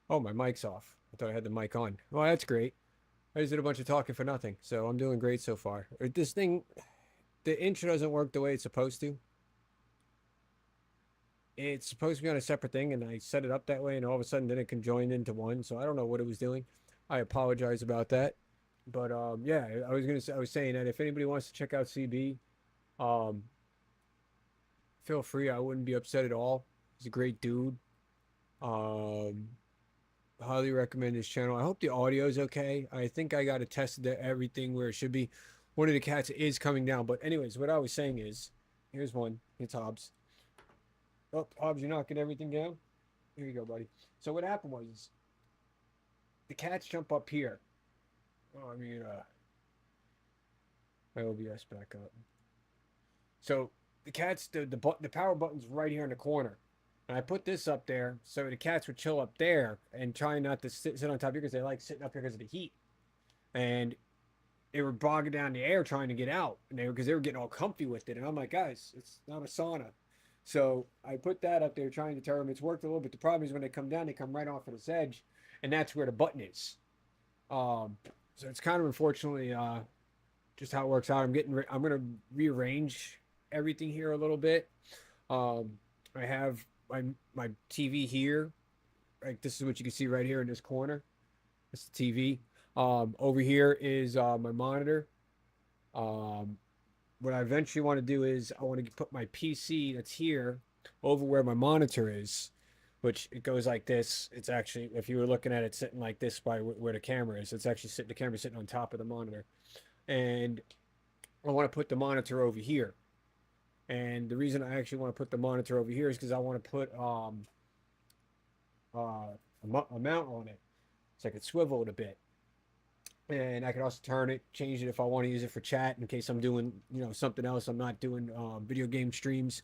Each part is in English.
Oh, my mic's off. I thought I had the mic on. Well, that's great. I just did a bunch of talking for nothing, so I'm doing great so far. This thing, the intro doesn't work the way it's supposed to. It's supposed to be on a separate thing, and I set it up that way, and all of a sudden then it can join into one. So I don't know what it was doing. I apologize about that. But yeah, I was saying that if anybody wants to check out CB, um, feel free. I wouldn't be upset at all. He's a great dude. Um, highly recommend his channel. I hope the audio is okay. I think I got it tested to everything where it should be. One of the cats is coming down. But anyways, what I was saying is, here's one. It's Hobbs. Oh, Hobbs, you're knocking everything down. Here you go, buddy. So what happened was the cats jump up here. Oh, I mean, my OBS back up. So the cats, the power button's right here in the corner. And I put this up there so the cats would chill up there and try not to sit on top here because they like sitting up here because of the heat. And they were bogging down the air trying to get out, and they were getting all comfy with it. And I'm like, guys, it's not a sauna. So I put that up there trying to tell them it's worked a little bit. The problem is when they come down, they come right off of this edge, and that's where the button is. Um, so it's kind of unfortunately just how it works out. I'm gonna rearrange everything here a little bit. Um, I have my TV here. Like this is what you can see right here in this corner. It's the TV. Over here is my monitor. Um, what I eventually want to do is I want to put my PC that's here over where my monitor is, which it goes like this. It's actually, if you were looking at it sitting like this by where the camera is, it's actually the camera sitting on top of the monitor. And I want to put the monitor over here. And the reason I actually want to put the monitor over here is because I want to put a mount on it so I could swivel it a bit. And I could also turn it, change it if I want to use it for chat in case I'm doing, something else. I'm not doing video game streams.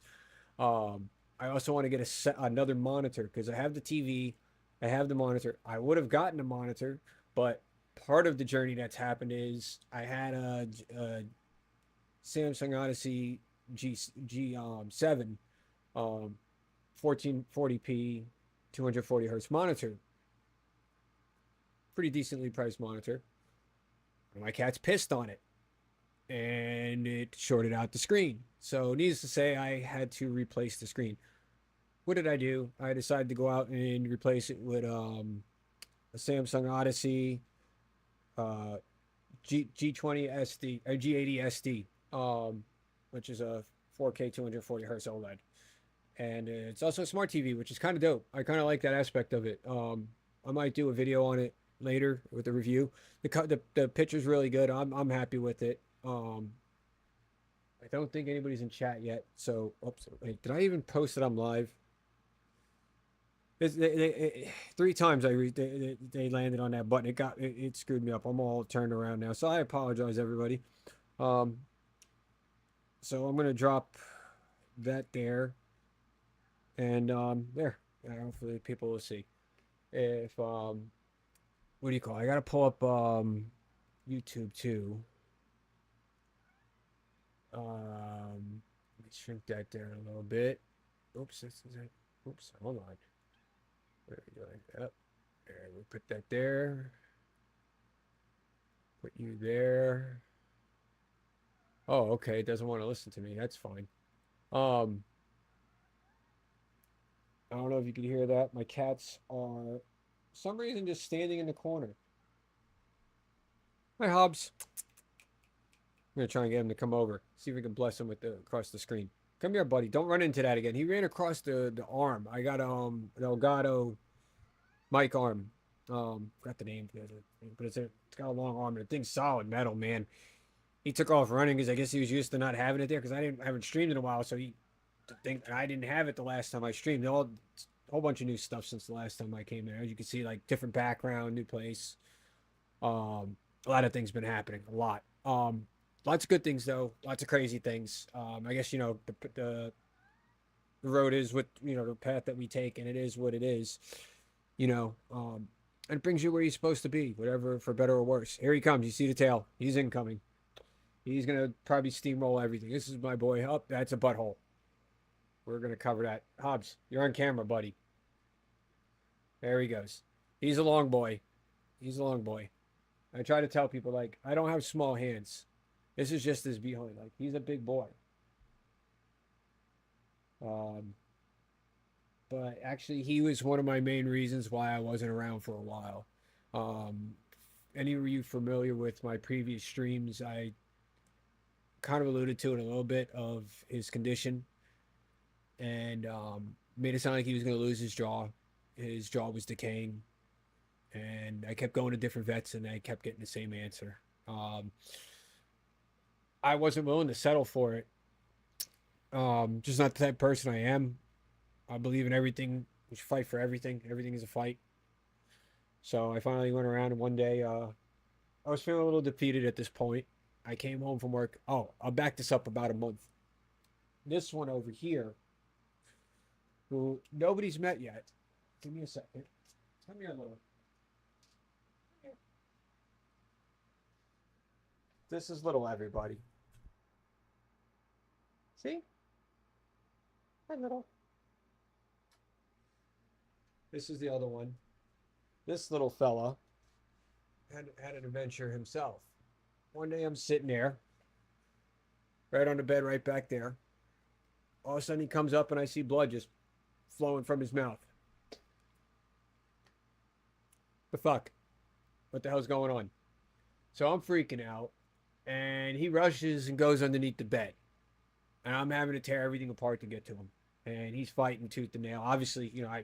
Um, I also want to get another monitor because I have the TV, I have the monitor. I would have gotten a monitor, but part of the journey that's happened is I had a Samsung Odyssey G7 um, 1440p 240 hertz monitor, pretty decently priced monitor. And my cat's pissed on it and it shorted out the screen. So, needless to say, I had to replace the screen. What did I do? I decided to go out and replace it with a Samsung Odyssey uh, G20 SD or G80 SD, which is a 4K 240 hertz OLED, and it's also a smart TV, which is kind of dope. I kind of like that aspect of it. I might do a video on it later with a review. The picture's really good. I'm happy with it. I don't think anybody's in chat yet. So, oops, wait, did I even post that I'm live? Three times they landed on that button. It screwed me up. I'm all turned around now, so I apologize, everybody. Um, so I'm gonna drop that there, and there. Hopefully, people will see. If what do you call it? I gotta pull up YouTube too. Let me shrink that down a little bit. Oops, this is it. Oops, hold on. What are we doing? Yep. There, we put that there. Put you there. Oh, okay. It doesn't want to listen to me. That's fine. Um, I don't know if you can hear that. My cats are, for some reason, just standing in the corner. Hi, Hobbs. I'm gonna try and get him to come over. See if we can bless him with the across the screen. Come here, buddy. Don't run into that again. He ran across the arm. I got an Elgato mic arm. Got the name, but it's got a long arm and the thing's solid metal, man. He took off running because I guess he was used to not having it there because I haven't streamed in a while, so he think I didn't have it the last time I streamed. A whole bunch of new stuff since the last time I came there. As you can see, like different background, new place. A lot of things been happening. A lot. Lots of good things though. Lots of crazy things. I guess the road is what the path that we take, and it is what it is. You know, and it brings you where you're supposed to be, whatever, for better or worse. Here he comes. You see the tail. He's incoming. He's gonna probably steamroll everything. This is my boy. Oh, that's a butthole. We're gonna cover that. Hobbs, you're on camera, buddy. There he goes. He's a long boy. He's a long boy. I try to tell people like I don't have small hands. This is just his behind. Like he's a big boy. Um, but actually, he was one of my main reasons why I wasn't around for a while. Um, any of you familiar with my previous streams? I kind of alluded to it a little bit of his condition and made it sound like he was going to lose his jaw. His jaw was decaying, and I kept going to different vets, and I kept getting the same answer. Um, I wasn't willing to settle for it. Just not the type of person I am. I believe in everything. We should fight for everything. Everything is a fight. So I finally went around, and one day I was feeling a little defeated at this point. I came home from work. Oh, I'll back this up about a month. This one over here, who nobody's met yet. Give me a second. Come here a little. This is little everybody. See? Hi, little. This is the other one. This little fella had an adventure himself. One day I'm sitting there, right on the bed, right back there. All of a sudden he comes up and I see blood just flowing from his mouth. The fuck? What the hell's going on? So I'm freaking out, and he rushes and goes underneath the bed, and I'm having to tear everything apart to get to him, and he's fighting tooth and nail. Obviously, I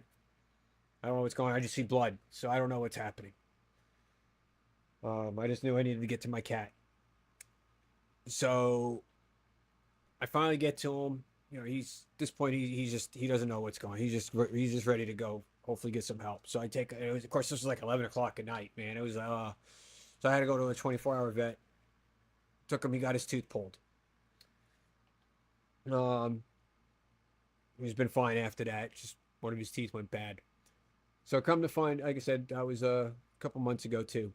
don't know what's going on. I just see blood, so I don't know what's happening. I just knew I needed to get to my cat. So I finally get to him. He's at this point he doesn't know what's going on. He's just ready to go. Hopefully get some help. So I take it was, of course this was like 11 o'clock at night, man. It was so I had to go to a 24-hour vet. Took him. He got his tooth pulled. Um, he's been fine after that. Just one of his teeth went bad. So come to find, like I said, that was a couple months ago too.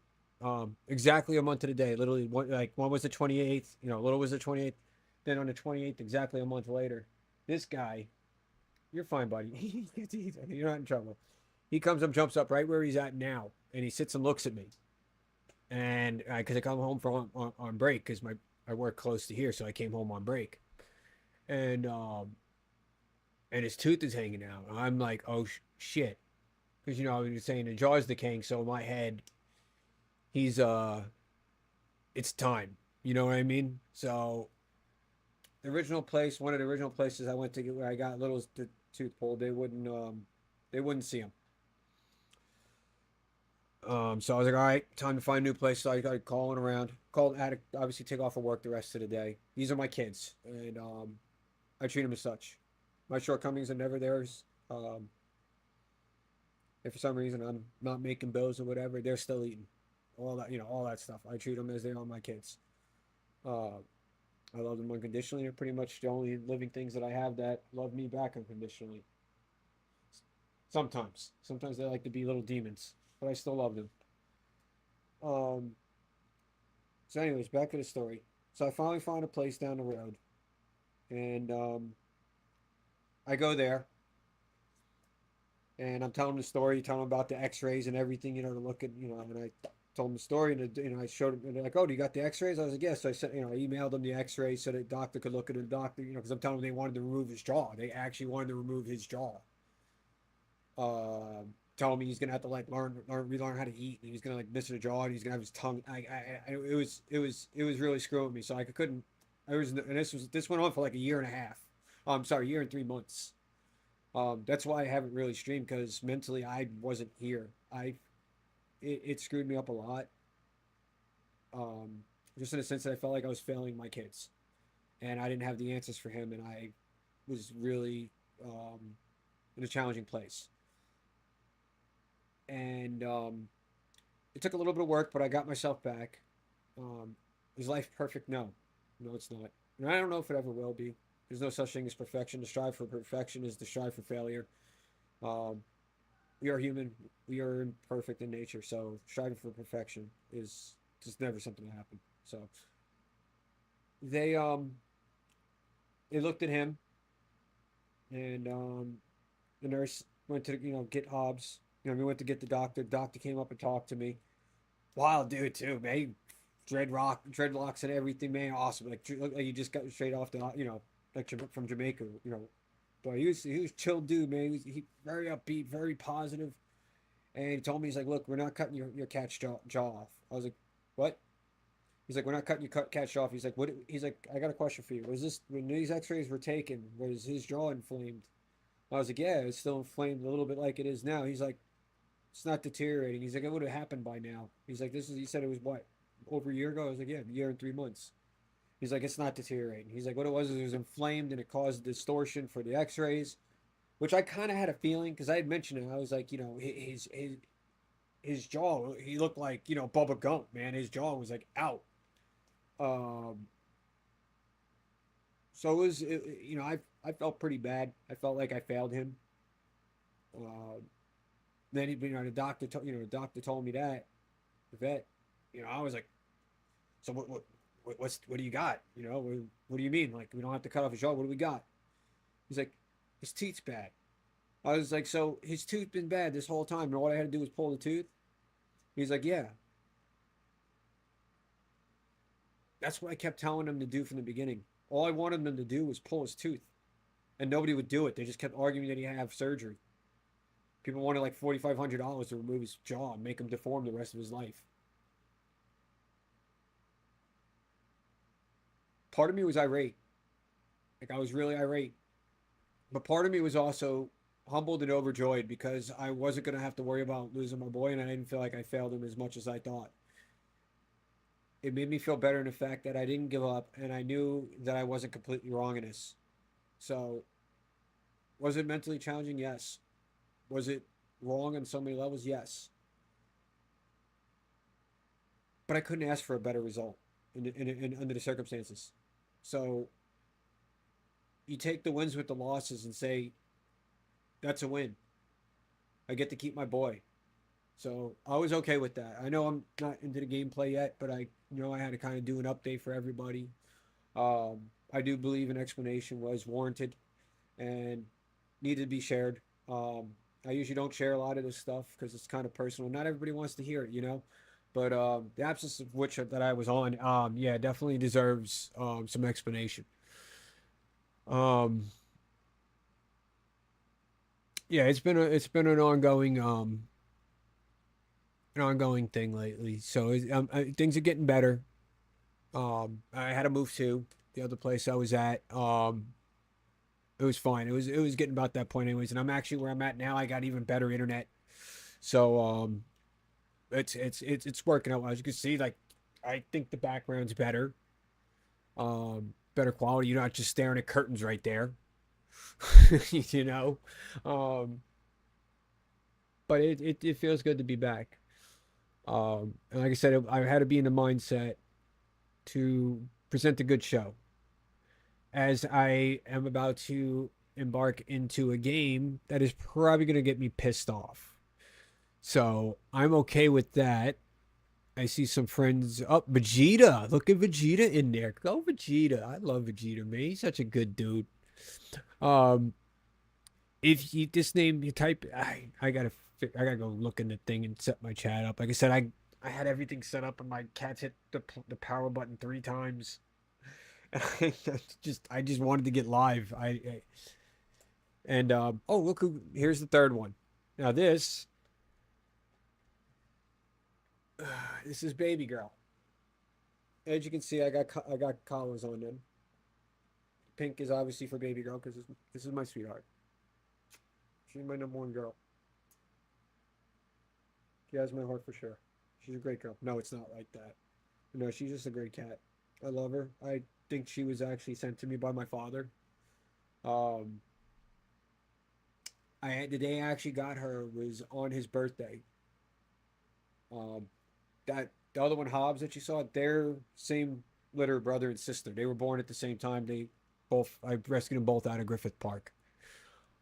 Exactly a month to the day. Literally, one was the 28th. Little was the 28th. Then on the 28th, exactly a month later, this guy, you're fine, buddy. You're not in trouble. He comes up, jumps up right where he's at now, and he sits and looks at me. And because I come home from on break, because I work close to here, so I came home on break, and his tooth is hanging out. And I'm like, oh shit, because I was saying the jaw's decaying, so in my head, he's it's time. You know what I mean? So one of the original places I went to get where I got Little's tooth pulled, they wouldn't see him. So I was like, all right, time to find a new place. So I got calling around. Had to obviously take off of work the rest of the day. These are my kids, and I treat them as such. My shortcomings are never theirs. If for some reason I'm not making bills or whatever, they're still eating. All that stuff. I treat them as they are my kids. Uh, I love them unconditionally. They're pretty much the only living things that I have that love me back unconditionally. Sometimes they like to be little demons, but I still love them. Um, so, anyways, back to the story. So I finally found a place down the road, and I go there, and I'm telling the story, telling them about the X-rays and everything, to look at, and I told them the story, and I showed them, and they're like, "Oh, do you got the X-rays?" I was like, "Yes." So I said, I emailed them the X-rays so the doctor could look at the doctor, because I'm telling them they wanted to remove his jaw. They actually wanted to remove his jaw. Telling me he's gonna have to like relearn how to eat, and he's gonna like miss a jaw, and he's gonna have his tongue. It was really screwing me. So I couldn't. And this went on for like a year and a half. I'm sorry, a year and 3 months. That's why I haven't really streamed, because mentally I wasn't here. It screwed me up a lot. Just in a sense that I felt like I was failing my kids, and I didn't have the answers for him, and I was really in a challenging place. And it took a little bit of work, but I got myself back. Is life perfect? No, no, it's not. And I don't know if it ever will be. There's no such thing as perfection. To strive for perfection is to strive for failure. Um, we are human. We are imperfect in nature. So striving for perfection is just never something to happen. So they they looked at him, and the nurse went to get Hobbs. we went to get the doctor. Doctor came up and talked to me. Wild dude too, man. Dreadlocks and everything, man. Awesome. Looked like you just got straight off the, like from Jamaica, But he was chill dude, man. He very upbeat, very positive. And he told me, he's like, look, we're not cutting your cat's jaw off. I was like, what? He's like, we're not cutting your cat's jaw off. He's like, what? He's like, I got a question for you. Was this, when these X-rays were taken, was his jaw inflamed? I was like, yeah, it's still inflamed a little bit like it is now. He's like, it's not deteriorating. He's like, it would have happened by now. He's like, he said it was what, over a year ago? I was like, yeah, a year and 3 months. He's like, it's not deteriorating. He's like, what it was is it was inflamed and it caused distortion for the X-rays, which I kind of had a feeling because I had mentioned it. I was like, his jaw, he looked like Bubba Gump, man. His jaw was like out. Um, so I felt pretty bad. I felt like I failed him. Uh, then the doctor told me that the vet, I was like, so what do you got? What do you mean? Like, we don't have to cut off his jaw. What do we got? He's like, his teeth's bad. I was like, so his tooth been bad this whole time, and all I had to do was pull the tooth? He's like, yeah. That's what I kept telling him to do from the beginning. All I wanted him to do was pull his tooth, and nobody would do it. They just kept arguing that he had to have surgery. People wanted like $4,500 to remove his jaw and make him deform the rest of his life. Part of me was irate. Like, I was really irate. But part of me was also humbled and overjoyed because I wasn't going to have to worry about losing my boy, and I didn't feel like I failed him as much as I thought. It made me feel better in the fact that I didn't give up, and I knew that I wasn't completely wrong in this. So, was it mentally challenging? Yes. Was it wrong on so many levels? Yes. But I couldn't ask for a better result under the circumstances. So, you take the wins with the losses and say, that's a win. I get to keep my boy. So I was okay with that. I know I'm not into the gameplay yet, but I had to kind of do an update for everybody. I do believe an explanation was warranted and needed to be shared. I usually don't share a lot of this stuff because it's kind of personal. Not everybody wants to hear it. But the absence of which that I was on, yeah, definitely deserves some explanation. Um, yeah, it's been an ongoing thing lately. So things are getting better. I had to move to the other place I was at. It was fine. It was getting about that point anyways, and I'm actually where I'm at now. I got even better internet, so it's working out well. As you can see, like, I think the background's better, better quality. You're not just staring at curtains right there, you know. Um, but it feels good to be back. And like I said, I had to be in the mindset to present a good show, as I am about to embark into a game that is probably going to get me pissed off. So I'm okay with that. I see some friends. Oh, Vegeta. Look at Vegeta in there. Go Vegeta. I love Vegeta, man. He's such a good dude. Um, if you this name you type, I gotta go look in the thing and set my chat up. Like I said, I had everything set up and my cats hit the power button 3 times. I just wanted to get live. Oh, look who, here's the third one. Now this is baby girl. As you can see, I got collars on them. Pink is obviously for baby girl because this is my sweetheart. She's my number one girl. She has my heart for sure. She's a great girl. No, it's not like that. No, she's just a great cat. I love her. I think she was actually sent to me by my father. Um, the day I actually got her was on his birthday. Um, that the other one, Hobbs, that you saw, they're same litter brother and sister. They were born at the same time. I rescued them both out of Griffith Park,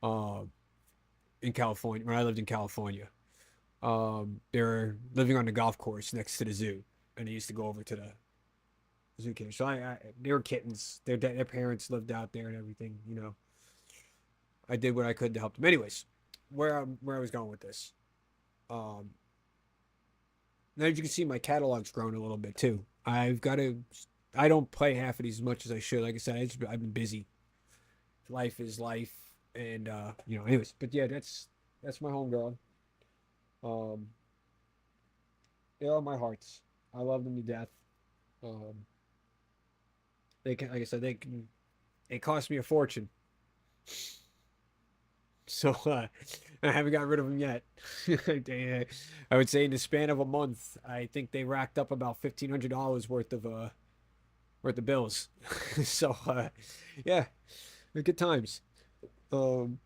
uh, in California, when I lived in California. They were living on the golf course next to the zoo, and they used to go over to the zoo cage. So they were kittens. Their parents lived out there and everything. I did what I could to help them. Anyways, where I was going with this. Um, and as you can see, my catalog's grown a little bit too. I've got to. I don't play half of these as much as I should. Like I said, I've been busy. Life is life, and Anyways, but yeah, that's my homegirl. Um, they are my hearts. I love them to death. Um, they can, like I said, they can. It cost me a fortune, so I haven't got rid of them yet. I would say in the span of a month, I think they racked up about $1,500 worth of bills. So yeah, they're good times. Um,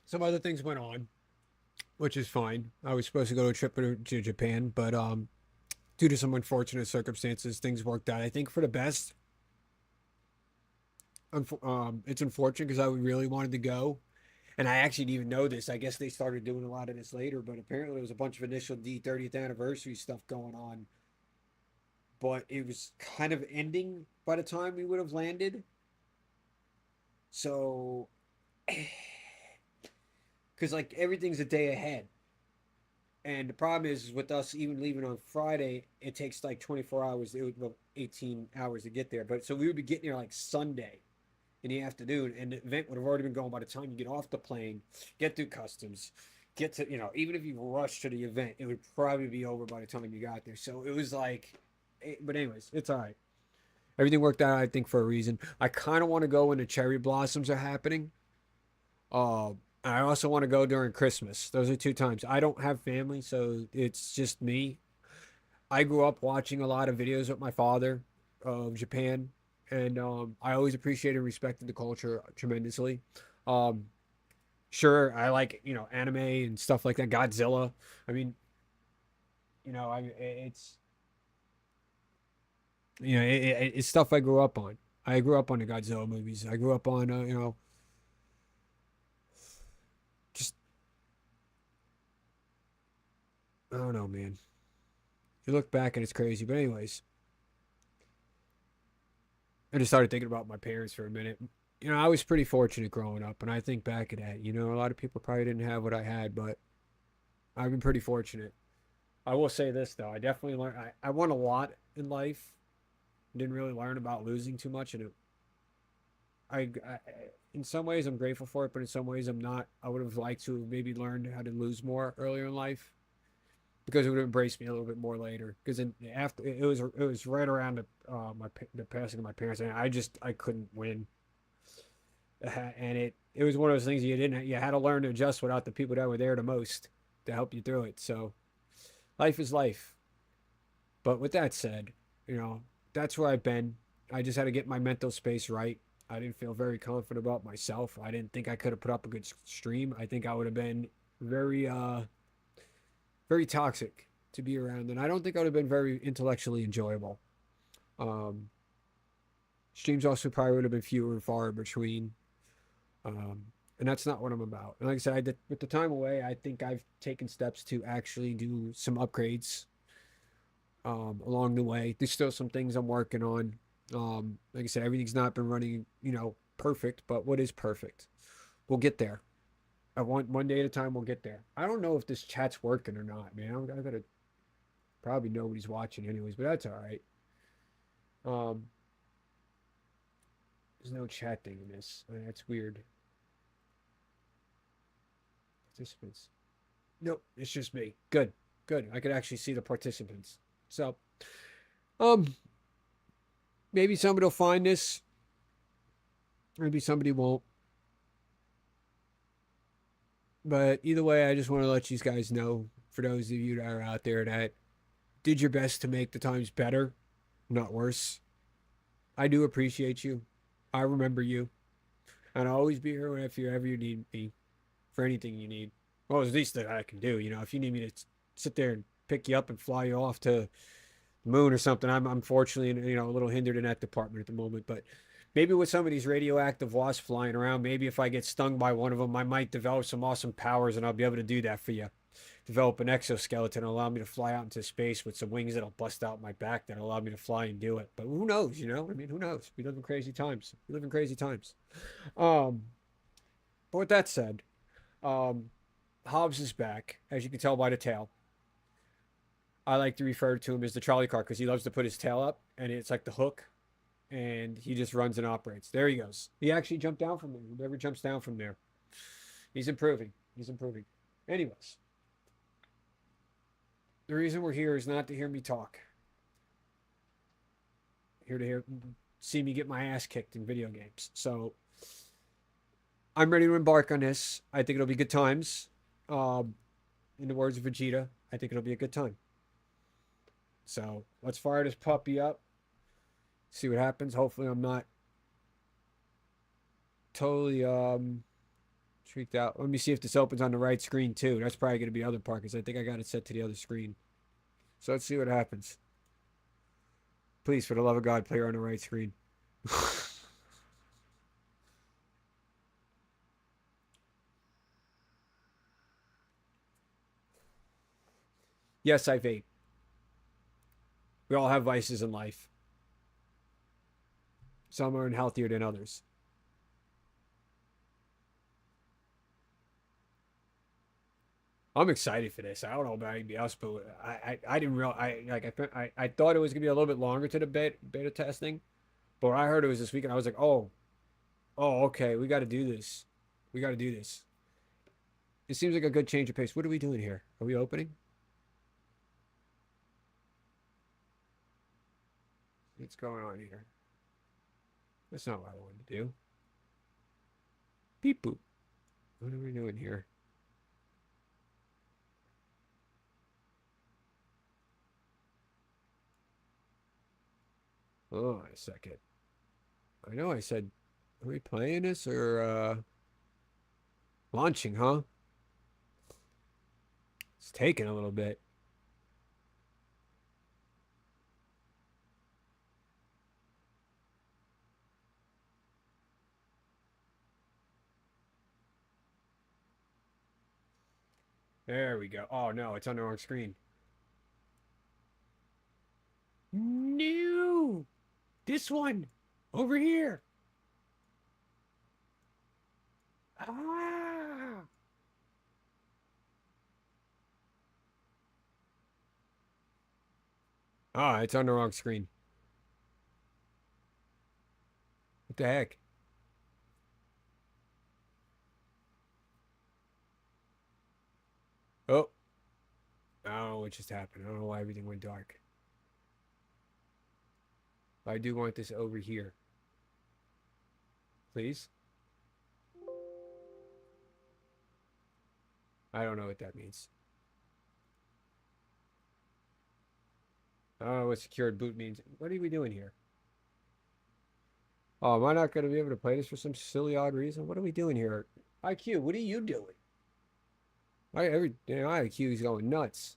some other things went on, which is fine. I was supposed to go to a trip to Japan, but due to some unfortunate circumstances, things worked out. I think for the best. It's unfortunate because I really wanted to go, and I actually didn't even know this. I guess they started doing a lot of this later, but apparently there was a bunch of initial D 30th anniversary stuff going on, but it was kind of ending by the time we would have landed. So, because like everything's a day ahead. And the problem is with us even leaving on Friday, it takes like 24 hours, it would, well, 18 hours to get there. But so we would be getting there like Sunday in the afternoon, and the event would have already been going by the time you get off the plane, get through customs, get to, even if you rush to the event, it would probably be over by the time you got there. So it was like, but anyways, it's all right. Everything worked out, I think, for a reason. I kind of want to go when the cherry blossoms are happening. Uh, I also want to go during Christmas. Those are two times. I don't have family, so it's just me. I grew up watching a lot of videos with my father of Japan, and I always appreciated and respected the culture tremendously. Um, sure, I like anime and stuff like that. Godzilla. I mean, it's it's stuff I grew up on. I grew up on the Godzilla movies. I grew up on just I don't know, man. You look back and it's crazy, but anyways, I just started thinking about my parents for a minute. I was pretty fortunate growing up, and I think back at that. A lot of people probably didn't have what I had, but I've been pretty fortunate. I will say this though, I definitely learned. I won a lot in life. Didn't really learn about losing too much, and in some ways I'm grateful for it, but in some ways I'm not. I would have liked to have maybe learned how to lose more earlier in life because it would have embraced me a little bit more later. Because after it was right around the passing of my parents, and I couldn't win. And it was one of those things you had to learn to adjust without the people that were there the most to help you through it. So life is life. But with that said, you know that's where I've been. I just had to get my mental space right. I didn't feel very confident about myself. I didn't think I could have put up a good stream. I think I would have been very very toxic to be around, and I don't think I would have been very intellectually enjoyable. Um, Streams also probably would have been fewer and far between. Um, and that's not what I'm about. And like I said, with the time away, I think I've taken steps to actually do some upgrades along the way. There's still some things I'm working on. Like I said, everything's not been running, perfect, but what is perfect? We'll get there. I want one day at a time. We'll get there. I don't know if this chat's working or not, man. I gotta probably nobody's watching anyways, but that's all right. Um, there's no chat thing in this. That's weird. Participants. Nope, it's just me. Good, good. I could actually see the participants. So, um, maybe somebody will find this. Maybe somebody won't. But either way, I just want to let you guys know, for those of you that are out there that did your best to make the times better, not worse. I do appreciate you. I remember you. And I'll always be here if you ever you need me for anything you need. Well, at least that I can do. If you need me to sit there and pick you up and fly you off to the moon or something, I'm unfortunately a little hindered in that department at the moment. But maybe with some of these radioactive wasps flying around, maybe if I get stung by one of them, I might develop some awesome powers, and I'll be able to do that for you. Develop an exoskeleton and allow me to fly out into space with some wings that'll bust out my back that allow me to fly and do it. But who knows? I mean, who knows? We live in crazy times. We live in crazy times. Um, But with that said, um, Hobbs is back, as you can tell by the tail. I like to refer to him as the trolley car because he loves to put his tail up and it's like the hook and he just runs and operates. There he goes. He actually jumped down from there. He never jumps down from there. He's improving. He's improving. Anyways, the reason we're here is not to hear me talk. Here to see me get my ass kicked in video games. So I'm ready to embark on this. I think it'll be good times. In the words of Vegeta, I think it'll be a good time. So let's fire this puppy up. See what happens. Hopefully I'm not totally freaked out. Let me see if this opens on the right screen too. That's probably going to be the other part because I think I got it set to the other screen. So let's see what happens. Please, for the love of God, play her on the right screen. Yes, I vape. We all have vices in life. Some are unhealthier than others. I'm excited for this. I don't know about anybody else, but I didn't real I thought it was gonna be a little bit longer to the beta testing, but when I heard it was this weekend, I was like, oh, okay, we got to do this. We got to do this. It seems like a good change of pace. What are we doing here? Are we opening? What's going on here? That's not what I wanted to do. Beep boop. What are we doing here? Hold on a second. I know I said, are we playing this or launching, huh? It's taking a little bit. There we go. Oh no, it's on the wrong screen. No, this one over here. Ah. Ah, it's on the wrong screen. What the heck? Oh, I don't know what just happened. I don't know why everything went dark. But I do want this over here. Please? I don't know what that means. I don't know what secured boot means. What are we doing here? Oh, am I not going to be able to play this for some silly odd reason? What are we doing here? IQ, what are you doing? IQ is going nuts.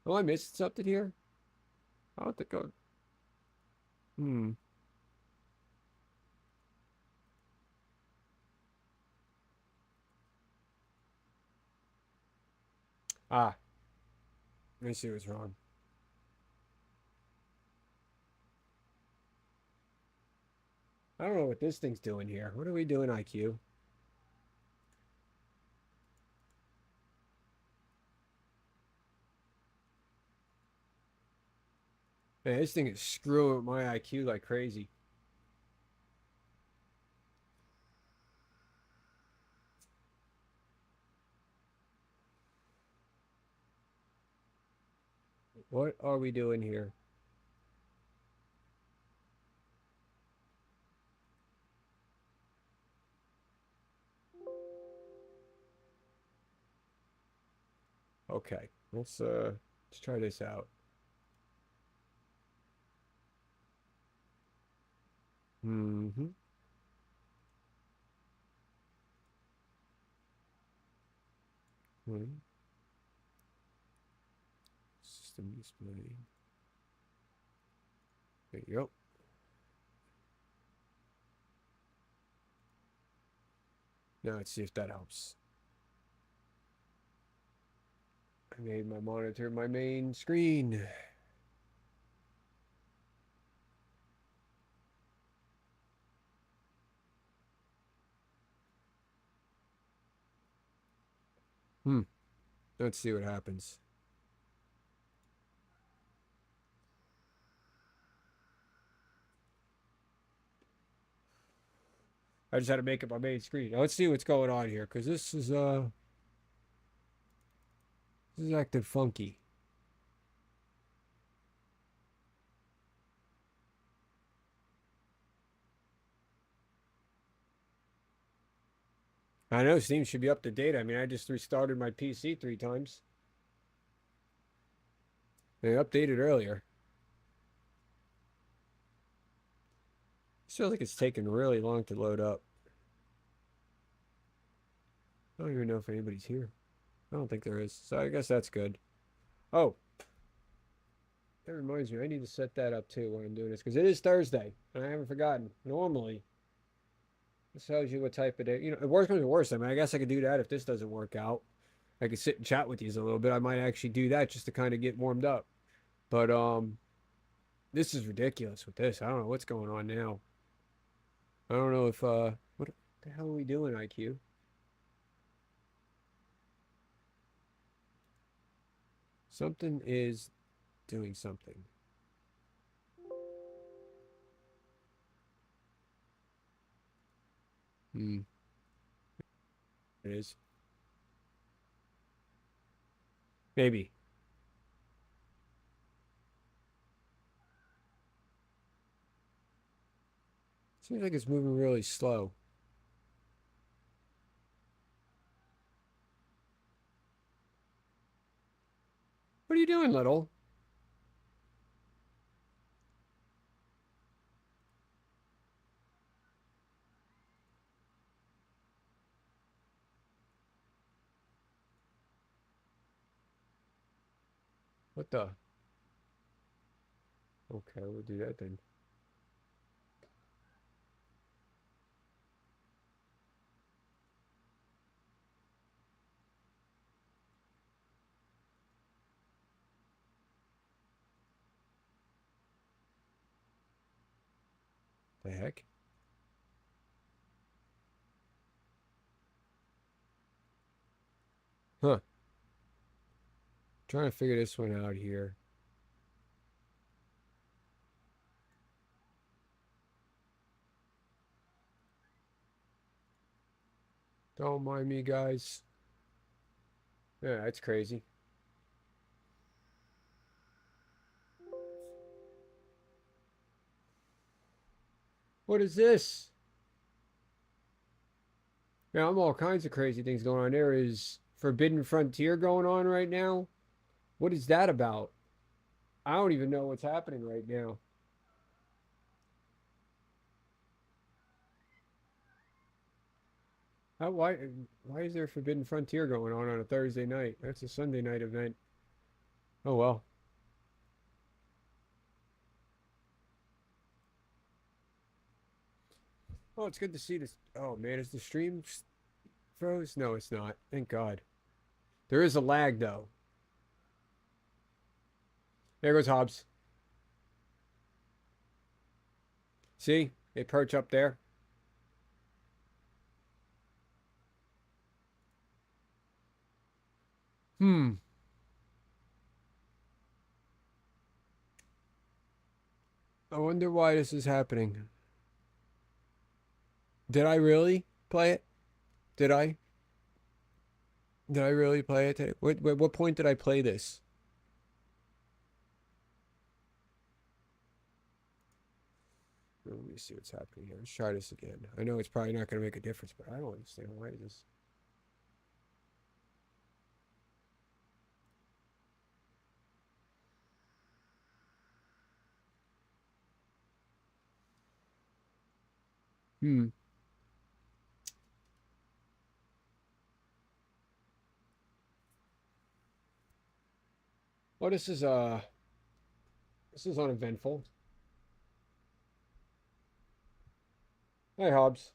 Oh, I missed something here? I don't think I... Hmm. Ah, let me see what's wrong. I don't know what this thing's doing here. What are we doing, IQ? Man, this thing is screwing my IQ like crazy. What are we doing here? Okay, let's try this out. Mm-hmm. System display. There you go. Now let's see if that helps. I made my monitor my main screen. Let's see what happens. I just had to make it my main screen. Now let's see what's going on here, because this is acting funky. I know Steam should be up to date. I mean, I just restarted my PC 3 times. They updated earlier. It feels like it's taking really long to load up. I don't even know if anybody's here. I don't think there is. So I guess that's good. Oh, that reminds me. I need to set that up too when I'm doing this, because it is Thursday, and I haven't forgotten. Normally, this tells you what type of day. You know, worst comes to worst. I mean, I guess I could do that if this doesn't work out. I could sit and chat with you a little bit. I might actually do that just to kind of get warmed up. But this is ridiculous with this. I don't know what's going on now. I don't know if what the hell are we doing, IQ? Something is doing something. Hmm. It is. Maybe. Seems like it's moving really slow. What are you doing, little? What the? Okay, we'll do that then. The heck? Huh. Trying to figure this one out here. Don't mind me, guys. Yeah, that's crazy. What is this? Now, I'm all kinds of crazy things going on. There is Forbidden Frontier going on right now. What is that about? I don't even know what's happening right now. How, why is there Forbidden Frontier going on a Thursday night? That's a Sunday night event. Oh well. Oh, it's good to see this. Oh man, is the stream froze? No, it's not. Thank God. There is a lag though. There goes Hobbs. See? They perch up there. Hmm. I wonder why this is happening. Did I really play it? Did I? Did I really play it today? What point did I play this? Let me see what's happening here. Let's try this again. I know it's probably not going to make a difference, but I don't understand why it is. Hmm. Well, this is uneventful. Hey, Hobbs.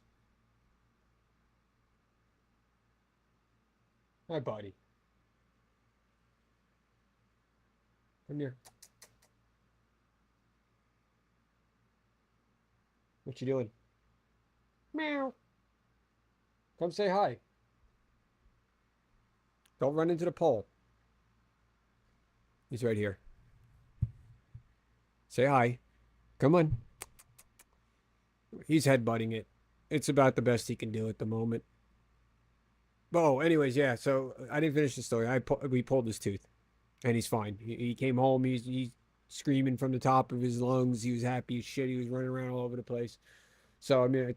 Hi, buddy. Come here. What you doing? Meow. Come say hi. Don't run into the pole. He's right here. Say hi. Come on. He's headbutting it. It's about the best he can do at the moment. Oh, anyways, yeah. So I didn't finish the story. We pulled his tooth, and he's fine. He came home. He's screaming from the top of his lungs. He was happy as shit. He was running around all over the place. So I mean,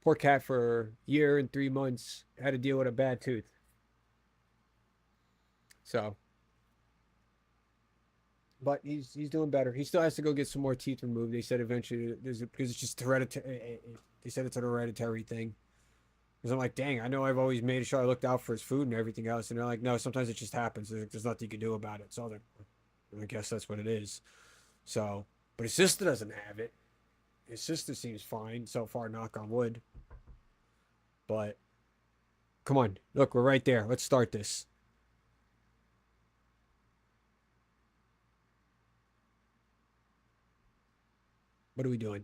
poor cat for a year and 3 months had to deal with a bad tooth. So, but he's doing better. He still has to go get some more teeth removed. They said eventually because it's just hereditary. They said it's an hereditary thing. Because I'm like, dang, I know I've always made sure I looked out for his food and everything else. And they're like, no, sometimes it just happens. There's nothing you can do about it. So I guess that's what it is. So, but his sister doesn't have it. His sister seems fine so far, knock on wood. But come on, look, we're right there. Let's start this. What are we doing?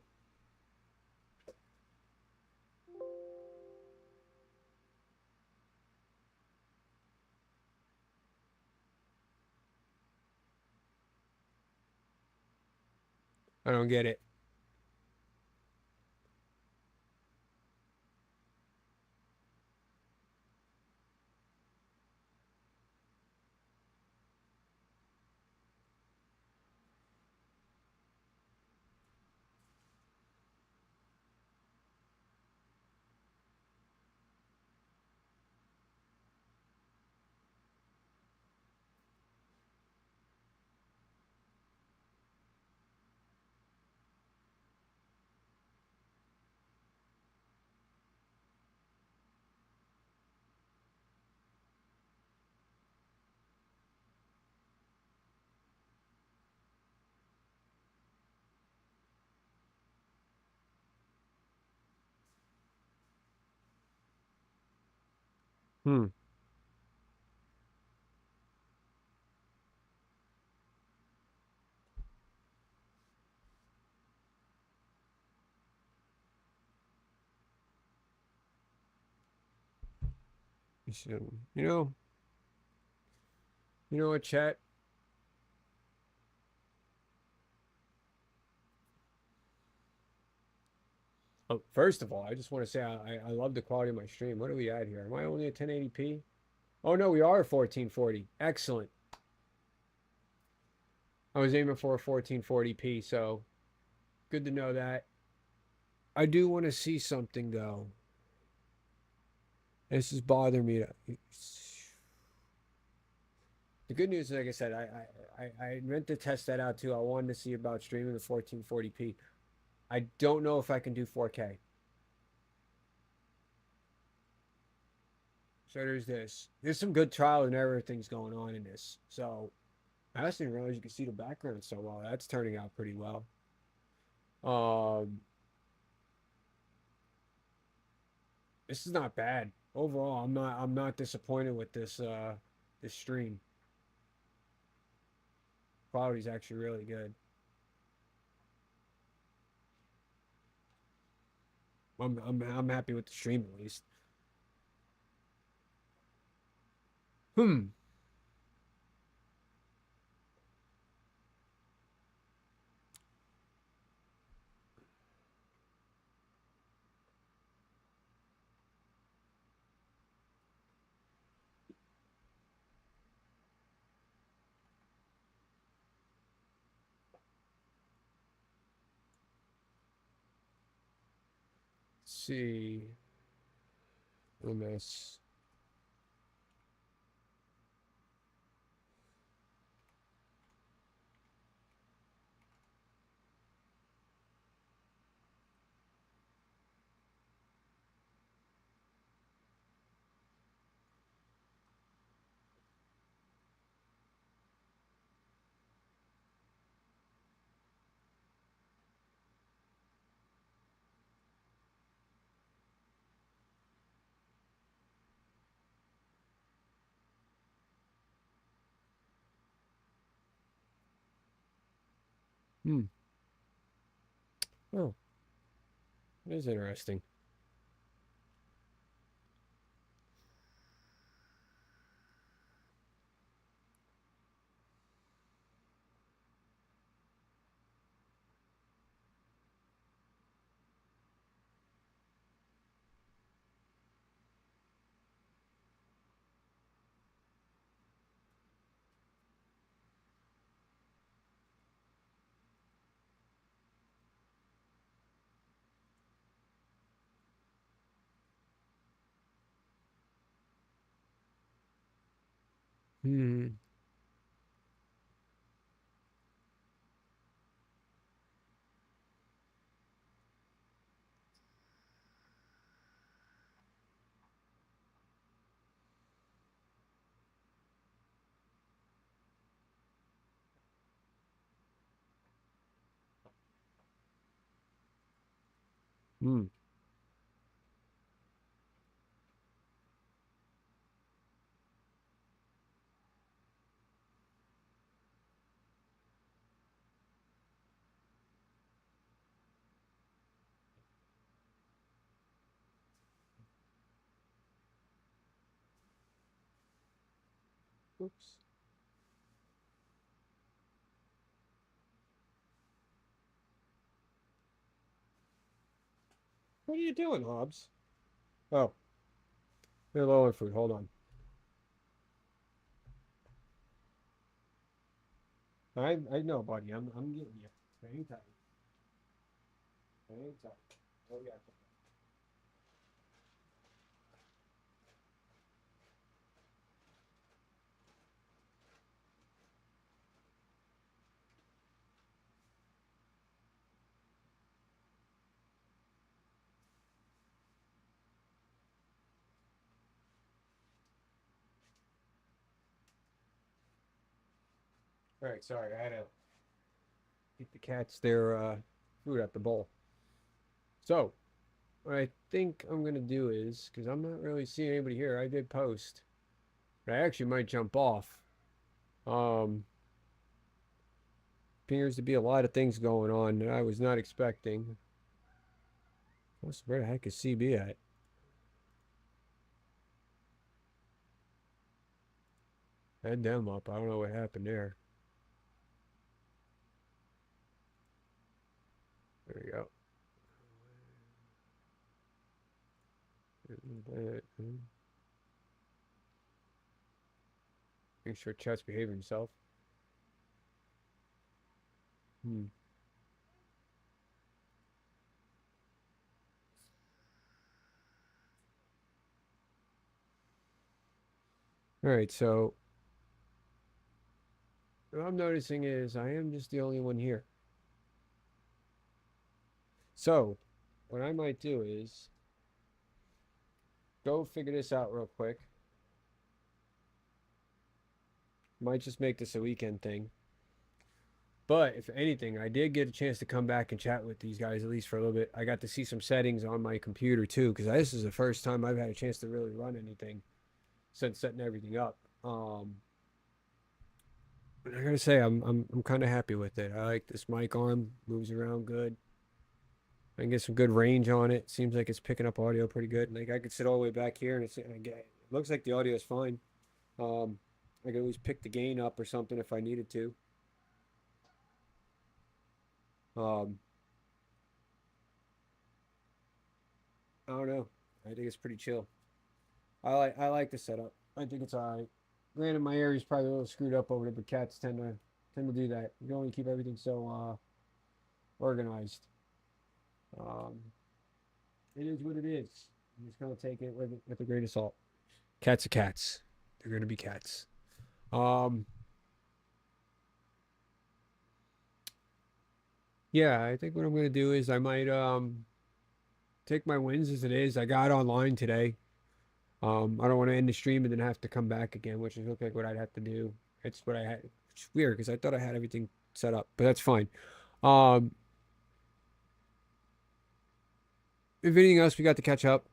I don't get it. Hmm. You know, you know what, chat? Oh, first of all, I just want to say I love the quality of my stream. What are we at here? Am I only at 1080p? Oh no, we are at 1440. Excellent. I was aiming for a 1440p, so good to know that. I do want to see something though. This is bothering me. The good news is, like I said, I meant to test that out too. I wanted to see about streaming the 1440p. I don't know if I can do 4K. So there's this. There's some good trial and error things going on in this. So I actually didn't realize you could see the background so well. That's turning out pretty well. Um, this is not bad overall. I'm not disappointed with this stream. Quality's actually really good. I'm happy with the stream at least. Hmm. Let's see. MS. Hmm. Oh, that is interesting. Hmm. Hmm. Oops. What are you doing, Hobbs? Oh, they're low on food. Hold on. I know, buddy. I'm getting you. Hang tight. Hang tight. Oh yeah. All right. Sorry, I had to get the cats their food at the bowl. So what I think I'm gonna do is, because I'm not really seeing anybody here. I did post, but I actually might jump off. Um, appears to be a lot of things going on that I was not expecting. Where the heck is CB at? Had them up. I don't know what happened there. There we go. Make sure chat's behaving himself. Hmm. All right, so what I'm noticing is I am just the only one here. So what I might do is go figure this out real quick. Might just make this a weekend thing. But if anything, I did get a chance to come back and chat with these guys at least for a little bit. I got to see some settings on my computer too, because this is the first time I've had a chance to really run anything since setting everything up. And I gotta say, I'm kind of happy with it. I like this mic arm, moves around good. I can get some good range on it. Seems like it's picking up audio pretty good. Like I could sit all the way back here and it looks like the audio is fine. Um, I could always pick the gain up or something if I needed to. Um, I don't know. I think it's pretty chill. I like the setup. I think it's all right. Granted, my area's probably a little screwed up over there, but cats tend to do that. You can only keep everything so organized. Um, it is what it is. I'm just gonna take it with a grain of salt. Cats are cats. They're gonna be cats. Um, yeah, I think what I'm gonna do is I might take my wins as it is. I got online today. I don't want to end the stream and then have to come back again, which is look like what I'd have to do. It's what I had. It's weird because I thought I had everything set up, but that's fine. Um, if anything else, we got to catch up.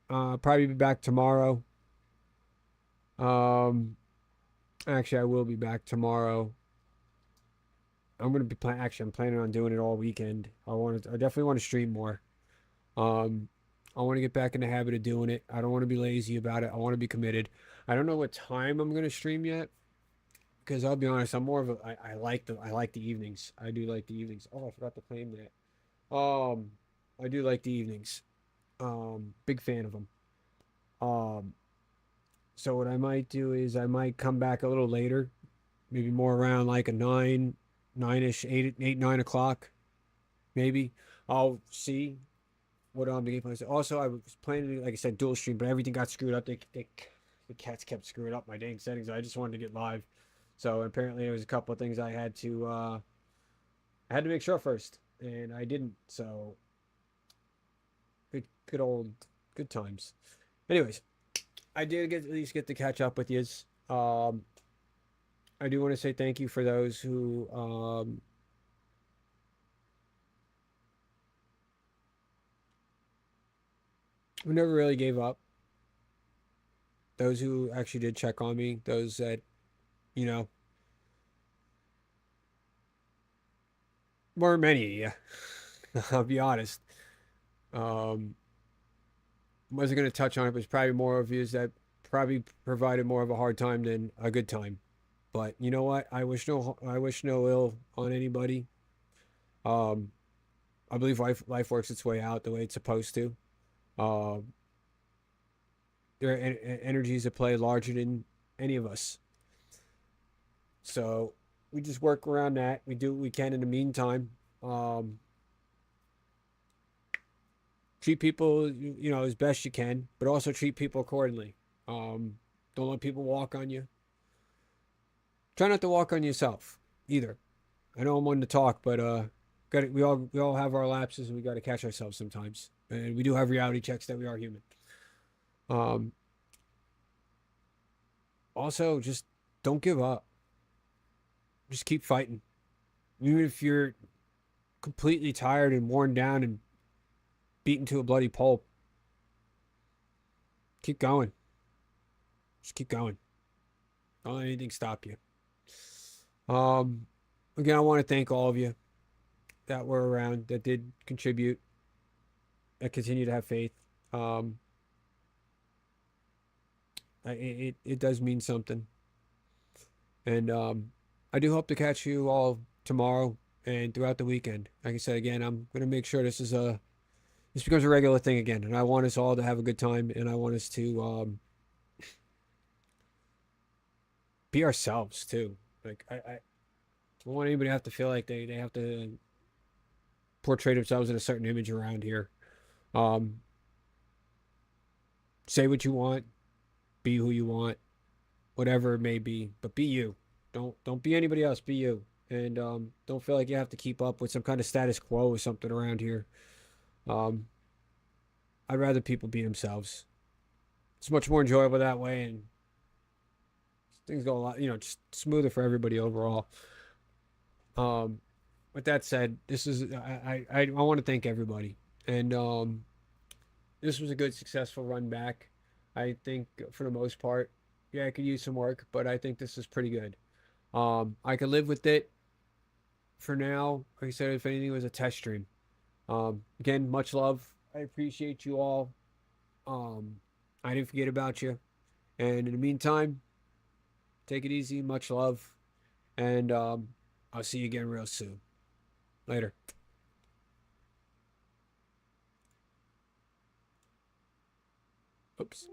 Probably be back tomorrow. Um, actually, I will be back tomorrow. I'm gonna be planning. Actually, I'm planning on doing it all weekend. I definitely want to stream more. Um, I want to get back in the habit of doing it. I don't want to be lazy about it. I want to be committed. I don't know what time I'm gonna stream yet because I'll be honest. I'm more of a. I like the evenings. I do like the evenings. Oh, I forgot to claim that. I do like the evenings. Big fan of them. Um, so what I might do is I might come back a little later, maybe more around like a 9ish, 8, 9 o'clock, maybe. I'll see what the game plan is. Also, I was planning, like I said, dual stream, but everything got screwed up. They the cats kept screwing up my dang settings. I just wanted to get live. So apparently there was a couple of things I had to make sure first, and I didn't. So good old good times. Anyways, I did at least get to catch up with yous. I do want to say thank you for those who never really gave up. Those who actually did check on me. Those that, you know, weren't many of you. I'll be honest. Um, wasn't going to touch on it, but it's probably more of yous that probably provided more of a hard time than a good time. But you know what? I wish no ill on anybody. Um, I believe life works its way out the way it's supposed to. Um, there are energies at play larger than any of us. So we just work around that. We do what we can in the meantime. Um, treat people, as best you can, but also treat people accordingly. Don't let people walk on you. Try not to walk on yourself either. I know I'm one to talk, but we all have our lapses and we got to catch ourselves sometimes. And we do have reality checks that we are human. Um, Also, just don't give up. Just keep fighting. Even if you're completely tired and worn down and beaten to a bloody pulp, keep going. Just keep going. Don't let anything stop you. Um, Again, I want to thank all of you that were around, that did contribute, that continue to have faith. Um, it does mean something, and I do hope to catch you all tomorrow and throughout the weekend. Like I said, again, I'm gonna make sure this becomes a regular thing again, and I want us all to have a good time, and I want us to be ourselves too. Like I don't want anybody to have to feel like they have to portray themselves in a certain image around here. Um, say what you want, be who you want, whatever it may be, but be you. Don't be anybody else. Be you, and don't feel like you have to keep up with some kind of status quo or something around here. Um, I'd rather people be themselves. It's much more enjoyable that way, and things go a lot, just smoother for everybody overall. Um, with that said, this is I want to thank everybody, and this was a good successful run back. I think for the most part, yeah, I could use some work, but I think this is pretty good. I could live with it for now. Like I said, if anything, it was a test stream. Again, much love. I appreciate you all. I didn't forget about you. And in the meantime, take it easy. Much love. And I'll see you again real soon. Later. Oops.